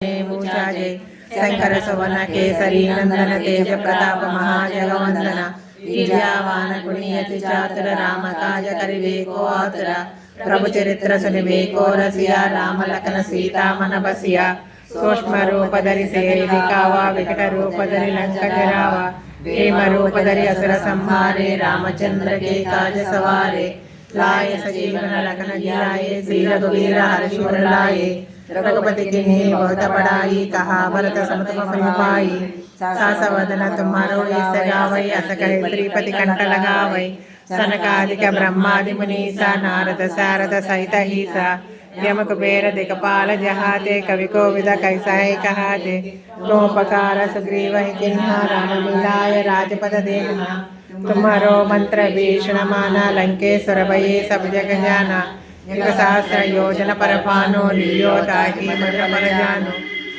मूषा जय शंकर सवन केसरी नंदन तेज प्रताप महाजगवंदन विद्यावान गुणियति चातुर राम काज करिवे को आतुर प्रभु चरित्र सुनिवे को रसिया राम लखन सीता मन बसिया सूक्ष्म रूप धरि सेविति कावा विकट रूप धरि लंक जरावा हेम रूप धरि असुर संहारे रामचंद्र के काज सवारे लाए सजीवन लखन जियाए श्री रघुवीर हर्ष उर लाए रघुपति की बहुत बड़ाई कहा भरत सम तुम पाई सास वदन तुम्हारो ईस गावै अस कहे श्रीपति कंठ लगावै सनकादिक ब्रह्मादि मुनीसा नारद सारद सहित ईसा यम कुबेर दिक्पाल जहाते कवि कोविद कैसा है कहाते तुमोपकार सुग्रीव किन्हा राम मिलाय राजपद देना तुम्हारो मंत्र भीषण माना लंकेश्वर भये सब जग जाना एक सहस्र योजन पर पानो लियो ताकि मर मर जानो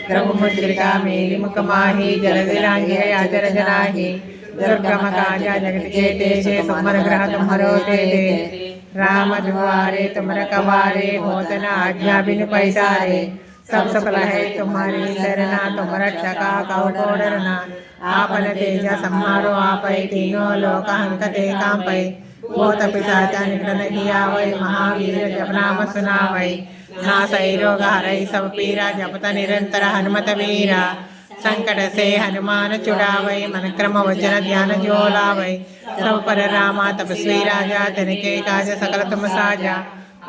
द्रव मुद्रिका मेलि मुख माही जल दिलांगे अजर जनाही दुर्गम काजा जगत के तेजे सुमर ग्रह तुम्हारो तेरे राम दुआरे तुम रखवारे होत न आज्ञा बिनु पैसारे सब सफल है तुम्हारी शरणा तुम रक्षका कहो को डरना आपन तेज सम्हारो आपै तीनों लोक हंकते कांपै भूत पिशाच निकट नहीं आवै महावीर जप नाम सुनावै नासै रोग हरै सब पीरा जपत निरंतर हनुमत वीरा संकट से हनुमान छुड़ावै मन क्रम वचन ध्यान जो लावै सब पर रामा तपस्वी राजा तिनके काज सकल तुम साजा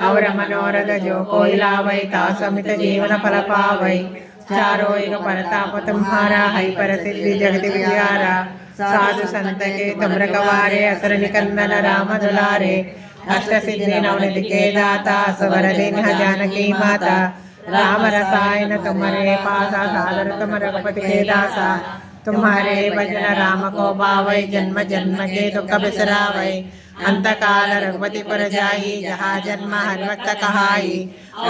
और मनोरथ जो कोई लावै तासु अमित जीवन फल पावै चारों एक परताप तुम्हारा है पर सिद्धि जगत विद्यारा साधु संत के तुम रखवारे असुर निकंदन राम दुलारे अष्ट सिद्धि नवनिधि के दाता सवर दिन जानकी माता राम रसायन तुम्हारे पासा सादर तुम रघुपति के दासा तुम्हारे भजन राम को भावै जन्म जन्म के दुख बिसरावै अंत काल रघुपति पर जाई जहाँ जन्म हर वक्त कहाई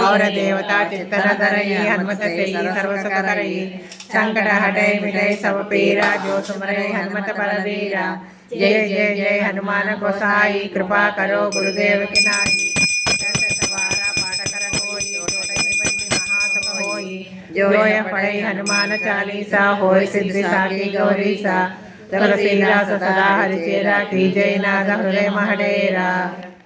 और देवता चित्तन धरई हनुमत से सर्व सुख करई संकट हटै मिटै सब पीरा जो सुमरै हनुमत बलवीरा जय जय जय हनुमान गोसाई कृपा करो गुरुदेव की नाई जो यह पढ़ई हनुमान चालीसा होय सिद्धि साकी गौरीसा तुलसीदास सदा हरिचेरा की जय नाद हृदय महडेरा।